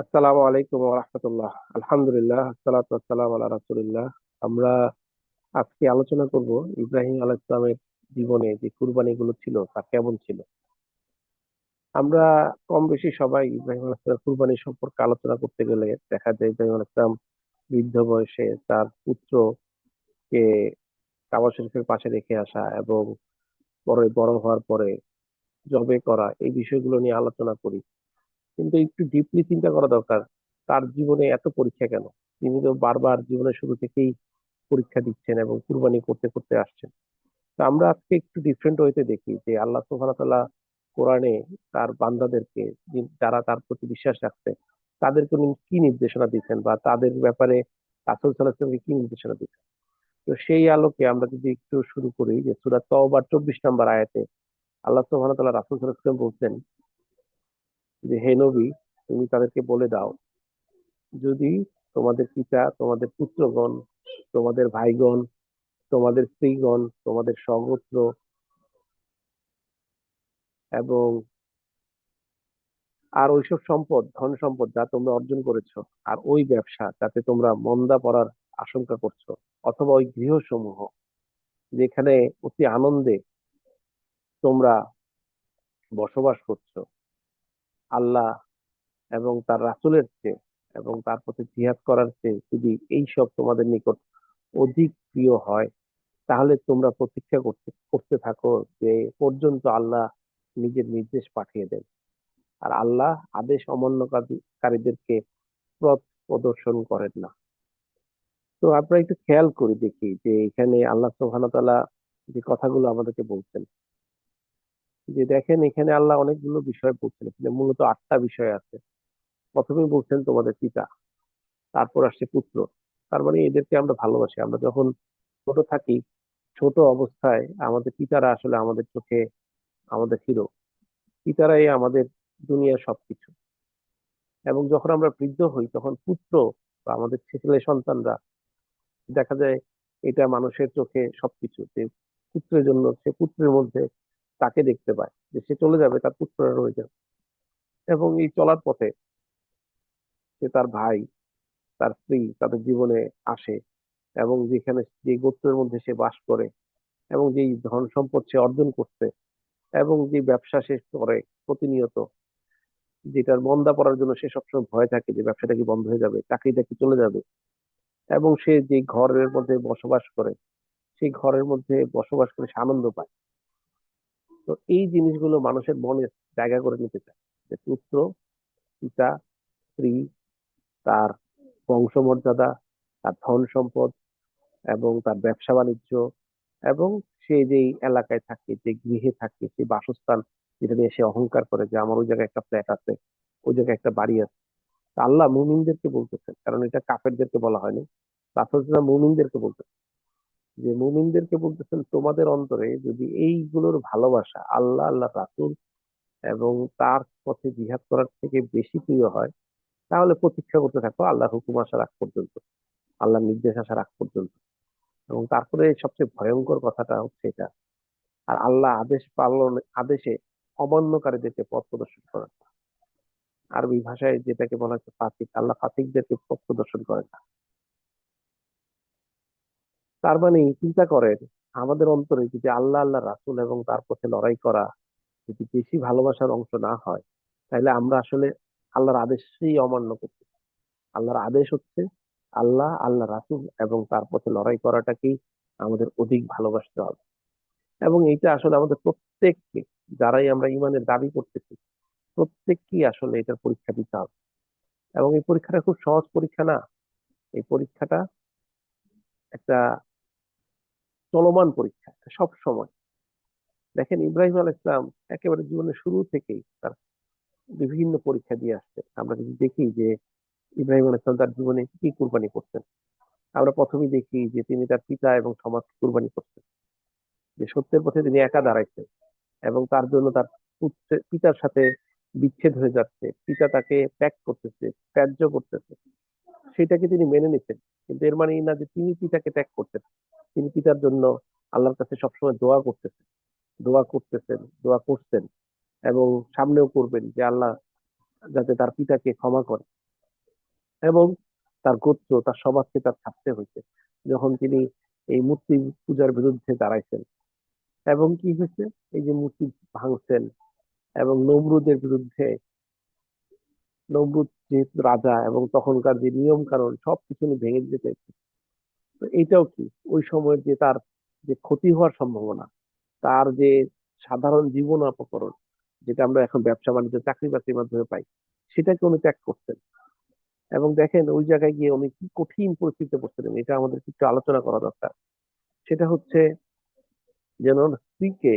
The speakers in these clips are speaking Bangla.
আসসালামু আলাইকুম ওয়া রাহমাতুল্লাহ। আলহামদুলিল্লাহ, আসসালাতু ওয়াসসালামু আলা রাসূলিল্লাহ। আমরা আজকে আলোচনা করব ইব্রাহিম আলাইহিস সালামের জীবনে যে কুরবানি গুলো ছিল তা কেমন ছিল। আমরা কম বেশি সবাই ইব্রাহিম আলাইহিস সালামের কুরবানি সম্পর্কে আলোচনা করতে গেলে দেখা যায় ইব্রাহিম আলাইহিস সালাম বৃদ্ধ বয়সে তার পুত্রকে কাবা শরীফের পাশে রেখে আসা এবং পরে বড় হওয়ার পরে জবে করা এই বিষয়গুলো নিয়ে আলোচনা করি। কিন্তু একটু ডিপলি চিন্তা করা দরকার, তার জীবনে এত পরীক্ষা কেন? তিনি তো বারবার জীবনের শুরু থেকেই পরীক্ষা দিচ্ছেন এবং কুরবানি করতে করতে আসছেন। তো আমরা আজকে একটু ডিফারেন্ট ওয়েতে দেখি যে আল্লাহ সুবহানাহু ওয়া তাআলা কোরআনে তার বান্দাদেরকে, যারা তার প্রতি বিশ্বাস রাখছে, তাদেরকে উনি কি নির্দেশনা দিচ্ছেন বা তাদের ব্যাপারে রাসূল সাল্লাল্লাহু আলাইহি ওয়াসাল্লামকে কি নির্দেশনা দিচ্ছেন। তো সেই আলোকে আমরা যদি একটু শুরু করি যে সূরা তওবার 24 নম্বর আয়াতে আল্লাহ সুবহানাহু ওয়া তাআলা রাসূল সাল্লাল্লাহু আলাইহি ওয়াসাল্লাম বলছেন যে, হে নবী, তুমি তাদেরকে বলে দাও, যদি তোমাদের পিতা, তোমাদের পুত্রগণ, তোমাদের ভাইগণ, তোমাদের স্ত্রীগণ, তোমাদের স্বগোত্র এবং আর ওইসব সম্পদ, ধন সম্পদ যা তোমরা অর্জন করেছো, আর ওই ব্যবসা যাতে তোমরা মন্দা পড়ার আশঙ্কা করছো, অথবা ওই গৃহসমূহ যেখানে অতি আনন্দে তোমরা বসবাস করছো, আল্লাহ এবং তার রাসূলের চেয়ে এবং তার প্রতি জিহাদ করার চেয়ে যদি এইসব তোমাদের নিকট অধিক প্রিয় হয়, তাহলে তোমরা প্রতীক্ষা করতে করতে থাকো যে পর্যন্ত আল্লাহ নিজের নির্দেশ পাঠিয়ে দেন। আর আল্লাহ আদেশ অমান্যকারীদেরকে পথ প্রদর্শন করেন না। তো আমরা একটু খেয়াল করি দেখি যে এখানে আল্লাহ সুবহানাহু ওয়া তাআলা যে কথাগুলো আমাদেরকে বলছেন, যে দেখেন এখানে আল্লাহ অনেকগুলো বিষয় বলছেন, এখানে মূলত 8টা বিষয় আছে। প্রথমেই বলছেন তোমাদের পিতা, তারপর আসছে পুত্র। তার মানে এদেরকে আমরা ভালোবাসি। আমরা যখন ছোট থাকি, ছোট অবস্থায় আমাদের পিতারা আসলে আমাদের চোখে আমাদের হিরো। পিতারাই আমাদের দুনিয়ার সবকিছু। এবং যখন আমরা বৃদ্ধ হই তখন পুত্র বা আমাদের ছেলে সন্তানরা, দেখা যায় এটা মানুষের চোখে সবকিছু, যে পুত্রের জন্য সে পুত্রের মধ্যে তাকে দেখতে পায়, যে সে চলে যাবে তার পুত্ররা রয়ে যাবে। এবং এই চলার পথে সে তার ভাই, তার স্ত্রী তাদের জীবনে আসে, এবং যেখানে যে গোত্রের মধ্যে সে বাস করে এবং যেই ধন সম্পদ সে অর্জন করছে এবং যে ব্যবসা সে করে প্রতিনিয়ত, যেটার মন্দা পড়ার জন্য সে সবসময় ভয় থাকে যে ব্যবসাটা কি বন্ধ হয়ে যাবে, চাকরিটা কি চলে যাবে, এবং সে যে ঘরের মধ্যে বসবাস করে সেই ঘরের মধ্যে বসবাস করে সে আনন্দ পায়। তো এই জিনিসগুলো মানুষের মনে জায়গা করে নিতে চায়, যে পুত্র, পিতা, স্ত্রী, তার বংশমর্যাদা, তার ধন সম্পদ এবং তার ব্যবসা বাণিজ্য, এবং সে যেই এলাকায় থাকে, যে গৃহে থাকে, সেই বাসস্থান যেটা নিয়ে সে অহংকার করে যে আমার ওই জায়গায় একটা ফ্ল্যাট আছে, ওই জায়গায় একটা বাড়ি আছে। তা আল্লাহ মুমিনদেরকে বলতেছেন, কারণ এটা কাফেরদেরকে বলা হয়নি, রাসূল মুমিনদেরকে বলতেছেন, যে মুমিনদেরকে বলতেছেন তোমাদের অন্তরে যদি এইগুলোর ভালোবাসা আল্লাহ, আল্লাহ রাসূল এবং তার পথে জিহাদ করার থেকে বেশি প্রিয় হয়, তাহলে প্রতীক্ষা করতে থাকো আল্লাহর হুকুম আসার আগ পর্যন্ত, আল্লাহর নির্দেশ আসার আগ পর্যন্ত। এবং তারপরে সবচেয়ে ভয়ঙ্কর কথাটা হচ্ছে এটা, আর আল্লাহ আদেশ পালন, আদেশে অমান্যকারীদেরকে পথ প্রদর্শন করেন না। আরবি ভাষায় যেটাকে বলা হচ্ছে ফাসিক, আল্লাহ ফাসিকদেরকে পথ প্রদর্শন করেন না। তার মানে চিন্তা করেন, আমাদের অন্তরে যদি আল্লাহ, আল্লাহ রাসূল এবং তার পথে লড়াই করা যদি বেশি ভালোবাসার অংশ না হয়, তাহলে আমরা আসলে আল্লাহর আদেশই অমান্য করছি। আল্লাহর আদেশ হচ্ছে আল্লাহ, আল্লাহ রাসূল এবং তার পথে লড়াই করাটাকেই আমাদের অধিক ভালোবাসতে হবে। এবং এটা আসলে আমাদের প্রত্যেককে, যারাই আমরা ইমানের দাবি করতেছি, প্রত্যেককেই আসলে এটার পরীক্ষা দিতে হবে। এবং এই পরীক্ষাটা খুব সহজ পরীক্ষা না, এই পরীক্ষাটা একটা চলমান পরীক্ষা, সব সময়। দেখেন ইব্রাহিম আলাইহিস সালাম একেবারে জীবনের শুরু থেকেই তার বিভিন্ন পরীক্ষা দিয়ে আসছে। আমরা যদি দেখি যে ইব্রাহিম আলাইহিস সালাম তার জীবনে কি কুরবানি করতেন, আমরা প্রথমেই দেখি যে তিনি তার পিতা এবং সমাজকে কুরবানি করতেন, যে সত্যের পথে তিনি একা দাঁড়াইছেন এবং তার জন্য তার পিতার সাথে বিচ্ছেদ হয়ে যাচ্ছে, পিতা তাকে ত্যাগ করতেছে, ত্যায্য করতেছে, সেটাকে তিনি মেনে নিতেন। কিন্তু এর মানে এই না যে তিনি পিতাকে ত্যাগ করতেন। তিনি পিতার জন্য আল্লাহর কাছে সবসময় দোয়া করতেছেন, দোয়া করতেছেন, দোয়া করতেন এবং সামনেও করবেন যে আল্লাহ যাতে তার পিতাকে ক্ষমা করে। এবং তার গোত্র তার সমাজকে তার ছাড়তে হয়েছে যখন তিনি এই মূর্তি পূজার বিরুদ্ধে দাঁড়াইছেন। এবং কি হয়েছে, এই যে মূর্তি ভাঙছেন এবং নমরুদের বিরুদ্ধে, নমরুদ যেহেতু রাজা এবং তখনকার যে নিয়ম কানুন সবকিছু উনি ভেঙে দিতে চাইছে। তো এইটাও কি ওই সময়ের যে তার যে ক্ষতি হওয়ার সম্ভাবনা, তার যে সাধারণ জীবন অপকরণ, যেটা আমরা এখন ব্যবসা বাণিজ্য চাকরি বাকরির মাধ্যমে পাই, সেটাকে উনি ত্যাগ করছেন। এবং দেখেন ওই জায়গায় গিয়ে উনি কি কঠিন পরিস্থিতিতে পড়ছিলেন, এটা আমাদের কিছু আলোচনা করা দরকার। সেটা হচ্ছে যেন ওর স্ত্রীকে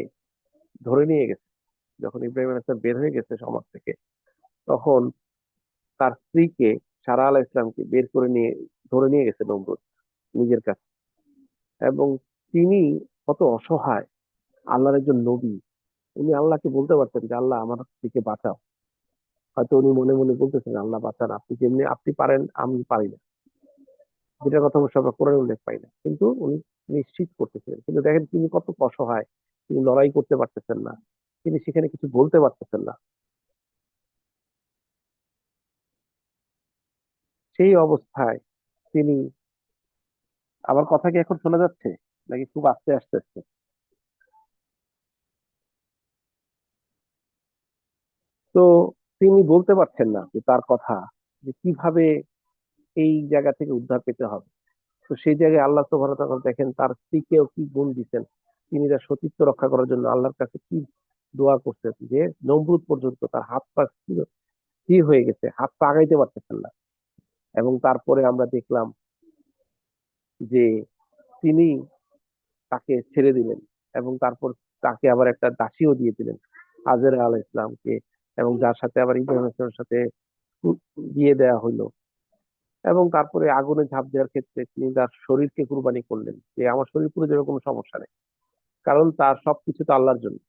ধরে নিয়ে গেছে, যখন ইব্রাহিম আলাইহিস সালাম বের হয়ে গেছে সমাজ থেকে, তখন তার স্ত্রীকে, সারা আলাইহিস ইসলামকে বের করে নিয়ে ধরে নিয়ে গেছে নমরুদ নিজের কাছে। এবং তিনি কত অসহায়, আল্লাহর একজন নবী, উনি আল্লাহকে বলতে পারতেন যে আল্লাহ আমার স্ত্রীকে বাঁচাও। হয়তো উনি মনে মনে বলতেছেন আল্লাহ বাঁচান, আপনি যেমনি আপনি পারেন আমি পারি না, যেটার কথা অবশ্য আমরা কোরআনে উল্লেখ পাই না, কিন্তু উনি নিশ্চিত করতেছিলেন। কিন্তু দেখেন তিনি কত অসহায়, তিনি লড়াই করতে পারতেছেন না, তিনি সেখানে কিছু বলতে পারতেছেন না। সেই অবস্থায় তিনি, আমার কথা কি এখন শোনা যাচ্ছে নাকি খুব আস্তে আস্তে আসছে? তো তিনি বলতে পারছেন না যে তার কথা, যে কিভাবে এই জায়গা থেকে উদ্ধার পেতে হবে। তো সেই জায়গায় আল্লাহ সুবহানাহু ওয়া তাআলা দেখেন তার স্ত্রীকেও কি গুণ দিচ্ছেন, তিনি তার সতীত্ব রক্ষা করার জন্য আল্লাহর কাছে কি দোয়া করছেন, যে নমরুদ পর্যন্ত তার হাত পা স্থির হয়ে গেছে, হাত পা আগাইতে পারতেছেন না। এবং তারপরে আমরা দেখলাম যে তিনি তাকে ছেড়ে দিলেন, এবং তারপর তাকে আবার একটা দাসীও দিয়ে দিলেন, হাজেরা আলাইহিস ইসলামকে, এবং যার সাথে আবার ইব্রাহিম আলাইহিস সালামের সাথে বিয়ে দেওয়া হলো। এবং তারপরে আগুনে ঝাঁপ দেওয়ার ক্ষেত্রে তিনি তার শরীরকে কুরবানি করলেন, যে আমার শরীর পুড়ে যাবে কোনো সমস্যা নেই, কারণ তার সবকিছু তো আল্লাহর জন্য।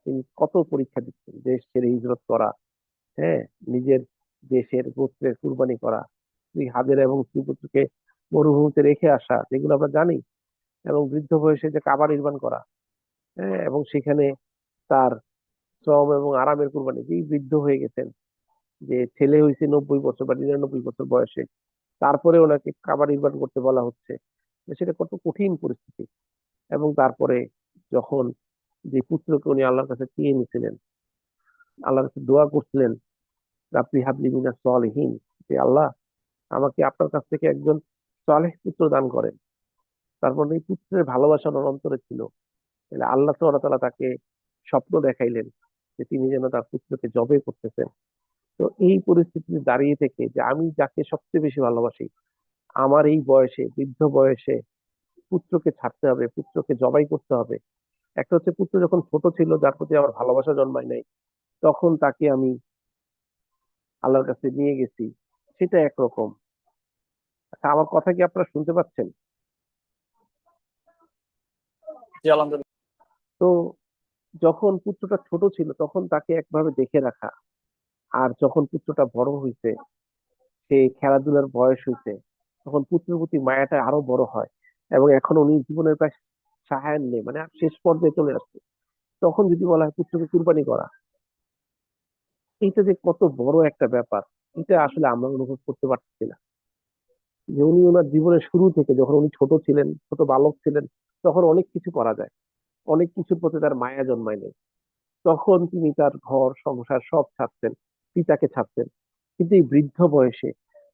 তিনি কত পরীক্ষা দিচ্ছেন, দেশ ছেড়ে হিজরত করা, হ্যাঁ, নিজের দেশের গোত্রের কুরবানি করা, স্ত্রী হাজেরা এবং স্ত্রী পুত্রকে মরুভূমিতে রেখে আসা, যেগুলো আমরা জানি। এবং বৃদ্ধ বয়সে যে কাবা নির্মাণ করা, হ্যাঁ, এবং সেখানে তার শ্রম এবং আরামের কুরবানি, যেই বৃদ্ধ হয়ে গেছেন, যে ছেলে হয়েছে 90 বছর বা 99 বছর বয়সে, তারপরে ওনাকে কাবা নির্মাণ করতে বলা হচ্ছে, তো সেটা কত কঠিন পরিস্থিতি। এবং তারপরে যখন যে পুত্রকে উনি আল্লাহর কাছে চেয়ে নিয়েছিলেন, আল্লাহর কাছে দোয়া করছিলেন, রাব্বি হাবলি মিনাস সলিহিন, যে আল্লাহ আমাকে আপনার কাছ থেকে একজন সালেহ পুত্র দান করেন। তারপর এই পুত্রের ভালোবাসা ওনার অন্তরে ছিল। তাহলে আল্লাহ তাআলা তাআলা তাকে স্বপ্ন দেখাইলেন যে তিনি যেন তার পুত্রকে জবে করতেছেন। তো এই পরিস্থিতিতে দাঁড়িয়ে থেকে যে আমি যাকে সবচেয়ে বেশি ভালোবাসি, আমার এই বয়সে, বৃদ্ধ বয়সে পুত্রকে ছাড়তে হবে, পুত্রকে জবাই করতে হবে। একটা হচ্ছে পুত্র যখন ছোট ছিল, যার প্রতি আমার ভালোবাসা জন্মায় নাই, তখন তাকে আমি আল্লাহর কাছে নিয়ে গেছি, সেটা একরকম। আচ্ছা, আমার কথা কি আপনারা শুনতে পাচ্ছেন? জি আলহামদুলিল্লাহ। তো যখন পুত্রটা ছোট ছিল তখন তাকে একভাবে দেখে রাখা, আর যখন পুত্রটা বড় হয়েছে, সে খেলাধুলার বয়স হয়েছে, তখন পুত্রের প্রতি মায়াটা আরো বড় হয়। এবং এখন উনি জীবনের প্রায় সায়ান নেই, মানে শেষ পর্যায়ে চলে আসছে, তখন যদি বলা হয় পুত্রকে কুরবানি করা, এইটা যে কত বড় একটা ব্যাপার, এটা আসলে আমরা অনুভব করতে পারছি না। যে উনি ওনার জীবনের শুরু থেকে, যখন উনি ছোট ছিলেন, ছোট বালক ছিলেন, তখন অনেক কিছু করা যায়, অনেক কিছুর প্রতি তার মায়া জন্মায় নেই, তখন তিনি তার ঘর সংসার সব ছাড়তেন, পিতাকে ছাড়তেন। কিন্তু এই বৃদ্ধ বয়সে,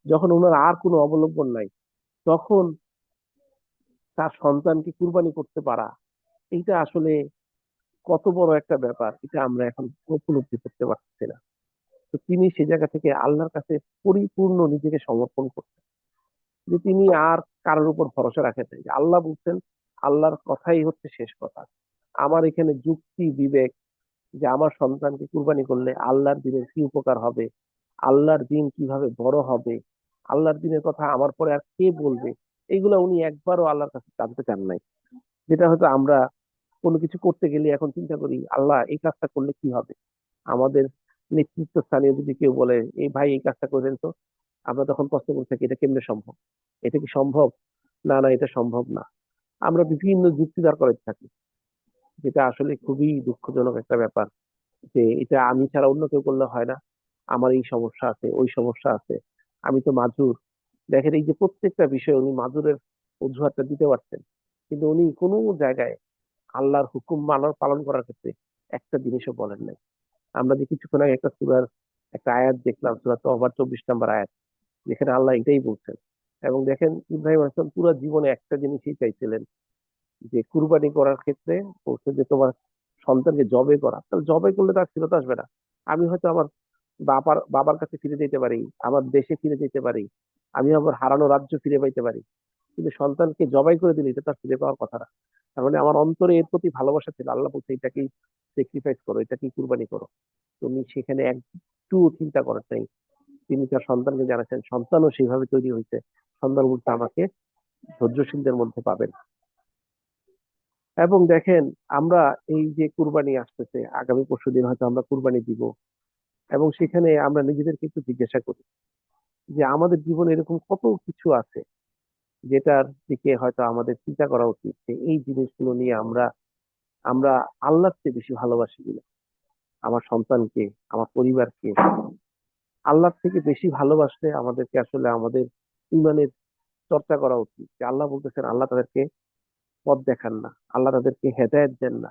যখন ওনার আর কোনো অবলম্বন নাই, তখন তার সন্তানকে কুরবানি করতে পারা, এইটা আসলে কত বড় একটা ব্যাপার, এটা আমরা এখন উপলব্ধি করতে পারছি না। তো তিনি সে জায়গা থেকে আল্লাহর কাছে পরিপূর্ণ নিজেকে সমর্পণ করতেন, যে তিনি আর কারোর উপর ভরসা রাখেন নাই, যে আল্লাহ বলছেন, আল্লাহর কথাই হচ্ছে শেষ কথা। আমার এখানে যুক্তি বিবেক, যে আমার সন্তানকে কুরবানি করলে আল্লাহর দিনের কি উপকার হবে, আল্লাহর দিন কিভাবে বড় হবে, আল্লাহর দিনের কথা আমার পরে আর কে বলবে, এগুলো উনি একবারও আল্লাহর কাছে জানতে চান নাই। যেটা হয়তো আমরা কোনো কিছু করতে গেলে এখন চিন্তা করি, আল্লাহ এই কাজটা করলে কি হবে, আমাদের নেতৃত্ব স্থানীয় যদি কেউ বলে এই ভাই এই কাজটা করেন, তো আমরা তখন প্রশ্ন করে থাকি এটা কেমনে সম্ভব, এটা কি সম্ভব, না না এটা সম্ভব না। আমরা বিভিন্ন যুক্তি দাঁড় করে থাকি, যেটা আসলে খুবই দুঃখজনক একটা ব্যাপার, যে এটা আমি ছাড়া অন্য কেউ করলে হয় না, আমার এই সমস্যা আছে, ওই সমস্যা আছে, আমি তো মাজুর। দেখেন এই যে প্রত্যেকটা বিষয়ে উনি মাজুরের অজুহাতটা দিতে পারতেন, কিন্তু উনি কোনো জায়গায় আল্লাহর হুকুম পালন করার ক্ষেত্রে একটা জিনিসও বলেন নাই। আমরা যে কিছুক্ষণ আগে একটা সূরার একটা আয়াত দেখলাম, সূরা তওবার 24 নম্বর আয়াত, যেখানে আল্লাহ এটাই বলছেন। এবং দেখেন ইব্রাহিম আসলাম পুরো জীবনে একটা জিনিসই চাইছিলেন, যে কুরবানি করার ক্ষেত্রে বলছে যে তোমার সন্তানকে জবে করা। তাহলে জবে করলে তার ফেরত আসবে না। আমি হয়তো আমার বাবার বাবার কাছে ফিরে যেতে পারি, আমার দেশে ফিরে যেতে পারি, আমি আমার হারানো রাজ্য ফিরে পাইতে পারি, কিন্তু সন্তানকে জবাই করে দিলে এটা তার ফিরে পাওয়ার কথা না। তার মানে আমার অন্তরে এর প্রতি ভালোবাসা ছিল। আল্লাহ বলছে এটাকেই স্যাক্রিফাইস করো, এটাকেই কুরবানি করো। তুমি সেখানে একটু চিন্তা করার নাই। তিনি তার সন্তানকে জানাচ্ছেন, সন্তানও সেইভাবে তৈরি হয়েছে। সন্তান বলতে আমাকে ধৈর্যশীলদের মধ্যে পাবেন। এবং দেখেন, আমরা এই যে কুরবানি আসতেছে, আগামী পরশুদিন হয়তো আমরা কুরবানি দিব, এবং সেখানে আমরা নিজেদেরকে একটু জিজ্ঞাসা করি যে আমাদের জীবনে এরকম কত কিছু আছে যেটার দিকে হয়তো আমাদের চিন্তা করা উচিত, যে এই জিনিসগুলো নিয়ে আমরা আমরা আল্লাহর চেয়ে বেশি ভালোবাসি কিনা। আমার সন্তানকে, আমার পরিবারকে আল্লাহর থেকে বেশি ভালোবাসলে আমাদেরকে আসলে আমাদের ইমানের চর্চা করা উচিত। যে আল্লাহ বলতেছেন আল্লাহ তাদেরকে পথ দেখান না, আল্লাহ তাদেরকে হেদায়েত দেন না।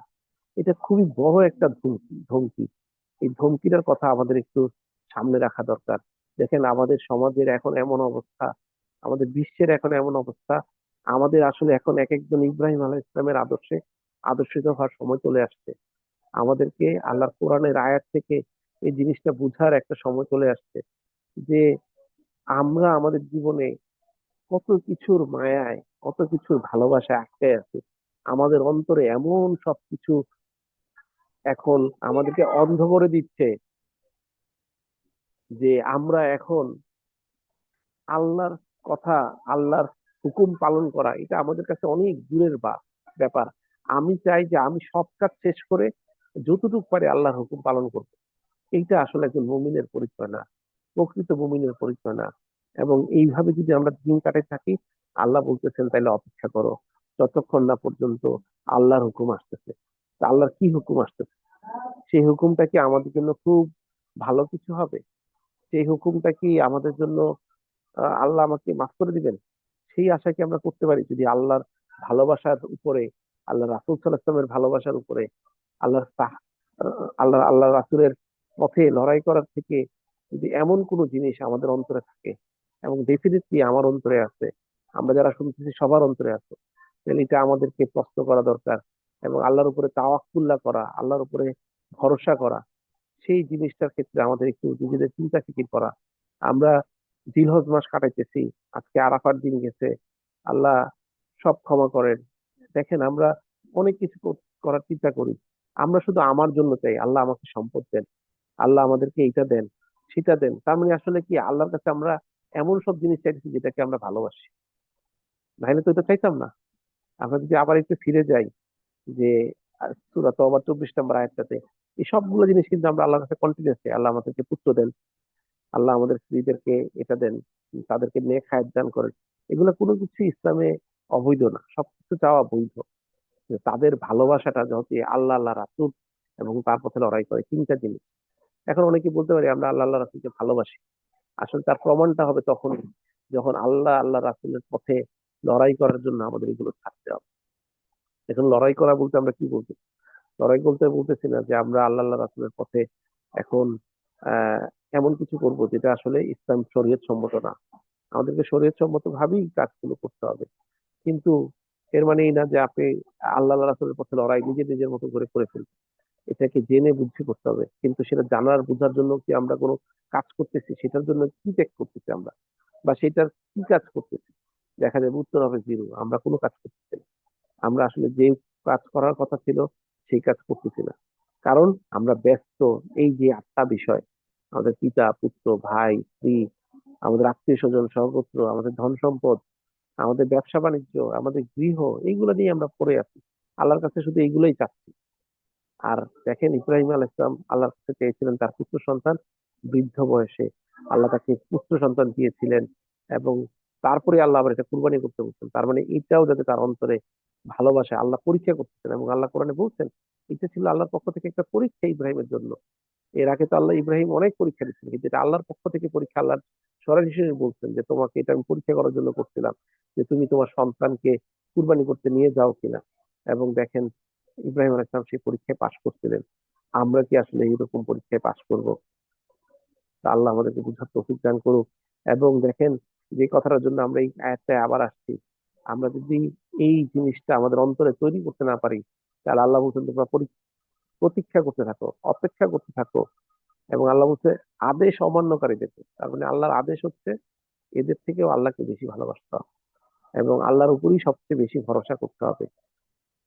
এটা খুবই বড় একটা ধমকি। এই ধমকিটার কথা আমাদের একটু সামনে রাখা দরকার। দেখেন আমাদের সমাজের এখন এমন অবস্থা, আমাদের বিশ্বের এখন এমন অবস্থা, আমাদের আসলে এখন এক একজন ইব্রাহিম আলাইহিস ইসলামের আদর্শে আদর্শিত হওয়ার সময় চলে আসছে। আমাদেরকে আল্লাহর কোরআনের আয়াত থেকে এই জিনিসটা বুঝার একটা সময় চলে আসছে, যে আমরা আমাদের জীবনে কত কিছুর মায়ায়, কত কিছুর ভালোবাসায় আটকে আছি। আমাদের অন্তরে এমন সবকিছু এখন আমাদেরকে অন্ধ করে দিচ্ছে, যে আমরা এখন আল্লাহর কথা, আল্লাহর হুকুম পালন করা এটা আমাদের কাছে অনেক দূরের ব্যাপার। আমি চাই যে আমি সব কাজ শেষ করে যতটুকু পারি আল্লাহর হুকুম পালন করব। এইটা আসলে একজন মুমিনের পরিচয় না, প্রকৃত মুমিনের পরিচয় না। এবং এইভাবে যদি আমরা দিন কাটাতে থাকি, আল্লাহ বলতেছেন তাইলে অপেক্ষা করো যতক্ষণ না পর্যন্ত আল্লাহর হুকুম আসতেছে। তা আল্লাহর কি হুকুম আসতেছে? সেই হুকুমটা কি আমাদের জন্য খুব ভালো কিছু হবে? সেই হুকুমটা কি আমাদের জন্য আল্লাহ আমাকে মাফ করে দিবেন? সেই আশা কি আমরা করতে পারি যদি আল্লাহর ভালোবাসার উপরে, আল্লাহ রাসূল সাল্লাল্লাহু আলাইহি ওয়াসাল্লামের ভালোবাসার উপরে, আল্লাহর আল্লাহ রাসূলের পথে লড়াই করার থেকে যদি এমন কোনো জিনিস আমাদের অন্তরে থাকে, এবং ডেফিনেটলি আমার অন্তরে আছে, আমরা যারা শুনতেছি সবার অন্তরে আছে, তাহলে এটা আমাদেরকে প্রশ্ন করা দরকার। এবং আল্লাহর উপরে তাওয়াক্কুল করা, আল্লাহর উপরে ভরসা করা, সেই জিনিসটার ক্ষেত্রে আমাদের একটু নিজেদের চিন্তা ফিকির করা। আমরা জিলহজ মাস কাটাইতেছি, আজকে আরাফার দিন গেছে, আল্লাহ সব ক্ষমা করেন। দেখেন আমরা অনেক কিছু করার চিন্তা করি, আমরা শুধু আমার জন্য চাই আল্লাহ আমাকে সম্পদ দেন, আল্লাহ আমাদেরকে এইটা দেন, সেটা দেন। তার মানে আসলে কি আল্লাহর কাছে আমরা এমন সব জিনিস চাইছি যেটাকে আমরা ভালোবাসি? নাহলে তো এটা চাইতাম না। আমরা যদি আবার একটু ফিরে যাই, যে সূরা তওবার 24 নম্বর আয়াতটাতে, এই সবগুলো জিনিস কিন্তু আমরা আল্লাহর কাছে কন্টিনিউয়াস চাই। আল্লাহ আমাদেরকে পুত্র দেন, আল্লাহ আমাদের স্ত্রীদেরকে এটা দেন, তাদেরকে নেক হায়াত দান করেন। এগুলো কোনো কিছু ইসলামে অবৈধ না, সবকিছু চাওয়া বৈধ। কিন্তু তাদের ভালোবাসাটা যদি আল্লাহ আল্লাহ রাসূল এবং তার পথে লড়াই করে, তিনটা জিনিস। এখন অনেকে বলতে পারি আমরা আল্লাহ আল্লাহ রাসূলকে ভালোবাসি, আসলে তার প্রমাণটা হবে তখন যখন আল্লাহ আল্লাহ রাসূলের পথে লড়াই করার জন্য আমাদের এগুলো ছাড়তে হবে। এখন লড়াই করা বলতে আমরা কি বলতে, লড়াই বলতে বলতেছি না যে আমরা আল্লাহ আল্লাহ রাসূলের পথে এখন আহ এমন কিছু করব যেটা আসলে ইসলাম শরীয়ত সম্মত না। আমাদেরকে শরীয়ত সম্মত ভাবেই কাজগুলো করতে হবে। কিন্তু এর মানে এই না যে আপনি আল্লাহ আল্লাহ রাসূলের পথে লড়াই নিজে নিজের মতো করে ফেলবেন। এটাকে জেনে বুঝে করতে হবে, কিন্তু সেটা জানার বোঝার জন্য কি আমরা কোনো কাজ করতেছি, সেটার জন্য কি ত্যাগ করতেছি আমরা, বা সেটার কি কাজ করতেছি? দেখা যাবে উত্তর হবে জিরো, আমরা কোনো কাজ করতেছি না। আমরা আসলে যে কাজ করার কথা ছিল সেই কাজ করতেছি না। কারণ আমরা ব্যস্ত এই যে 8টা বিষয়, আমাদের পিতা পুত্র ভাই স্ত্রী, আমাদের আত্মীয় স্বজন সহগোত্র, আমাদের ধন সম্পদ, আমাদের ব্যবসা বাণিজ্য, আমাদের গৃহ, এইগুলো নিয়ে আমরা পড়ে আছি। আল্লাহর কাছে শুধু এইগুলোই চাচ্ছি। আর দেখেন ইব্রাহিম আলাইহিস সালাম আল্লাহর কাছে চেয়েছিলেন তার পুত্র সন্তান, বৃদ্ধ বয়সে আল্লাহ তাকে পুত্র সন্তান দিয়েছিলেন। এবং তারপরে আল্লাহ আবার এটা কুরবানি করতে বলছেন। তার মানে এটাও যাতে তার অন্তরে ভালোবাসা, আল্লাহ পরীক্ষা করতেছেন। এবং আল্লাহ কোরআনে বলছেন এটা ছিল আল্লাহর পক্ষ থেকে একটা পরীক্ষা ইব্রাহিমের জন্য। এর আগে তো আল্লাহ ইব্রাহিম অনেক পরীক্ষা দিচ্ছেন, কিন্তু এটা আল্লাহর পক্ষ থেকে পরীক্ষা, আল্লাহর সরাসরি বলছেন যে তোমাকে এটা আমি পরীক্ষা করার জন্য করছিলাম, যে তুমি তোমার সন্তানকে কুরবানি করতে নিয়ে যাও কিনা। এবং দেখেন, ইব্রাহিম আলাইহিস সালাম সেই পরীক্ষায় পাশ করছিলেন। আমরা কি আসলে এইরকম পরীক্ষায় পাশ করব? তা আল্লাহ আমাদেরকে বুঝার তৌফিক দান করুক। এবং দেখেন, যে কথাটার জন্য আমরা এই আয়াতটায় আবার আসছি, আমরা যদি এই জিনিসটা আমাদের অন্তরে তৈরি করতে না পারি, তাহলে আল্লাহ বলছেন তোমরা প্রতীক্ষা করতে থাকো, অপেক্ষা করতে থাকো। এবং আল্লাহ বলছে আদেশ অমান্যকারীদেরকে, তার মানে আল্লাহর আদেশ হচ্ছে এদের থেকেও আল্লাহকে বেশি ভালোবাসতে হবে এবং আল্লাহর উপরই সবচেয়ে বেশি ভরসা করতে হবে।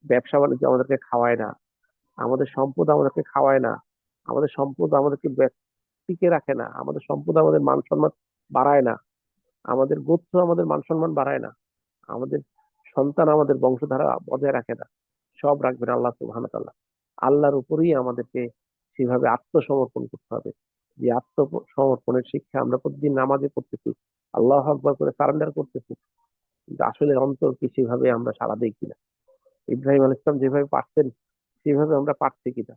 ব্যবসা বাণিজ্য আমাদেরকে খাওয়ায় না, আমাদের সম্পদ আমাদেরকে খাওয়ায় না, আমাদের সম্পদ আমাদেরকে টিকে রাখে না, আমাদের সম্পদ আমাদের মান সম্মান বাড়ায় না, আমাদের গোত্র আমাদের মান সম্মান বাড়ায় না, আমাদের সন্তান আমাদের বংশধারা বজায় রাখে না। সব রাখবেন আল্লাহ সুবহানাহু ওয়া তাআলা। আল্লাহর উপরেই আমাদেরকে সেভাবে আত্মসমর্পণ করতে হবে। যে আত্মসমর্পণের শিক্ষা আমরা প্রতিদিন নামাজে করতেছি, আল্লাহ আকবার করে সারেন্ডার করতেছি, কিন্তু আসলে অন্তর কি সেভাবে আমরা সাড়া দিই কিনা? ইব্রাহিম আলাইহিস সালাম যেভাবে পারতেন সেভাবে আমরা পারছি কিনা,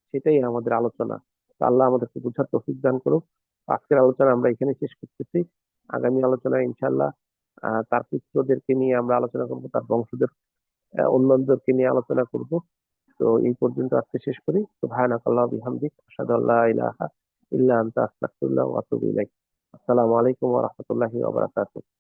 সেটাই আমাদের আলোচনা। তো আল্লাহ আমাদেরকে বুঝার তৌফিক দান করুক। আজকের আলোচনা আমরা এখানে শেষ করতেছি। আগামী আলোচনায় ইনশাআল্লাহ তার পুত্রদেরকে নিয়ে আমরা আলোচনা করব, তার বংশধর অন্যান্যদেরকে নিয়ে আলোচনা করব। তো এই পর্যন্ত আজকে শেষ করি। সুবহানাকাল্লাহু ওয়া বিহামদিক, আশহাদু আল্লা ইলাহা ইল্লা আনতা, আস্তাগফিরুল্লাহ ওয়া আতুবু ইলাইক। আসসালামু আলাইকুম ওয়া রাহমাতুল্লাহি ওয়া বারাকাতুহু।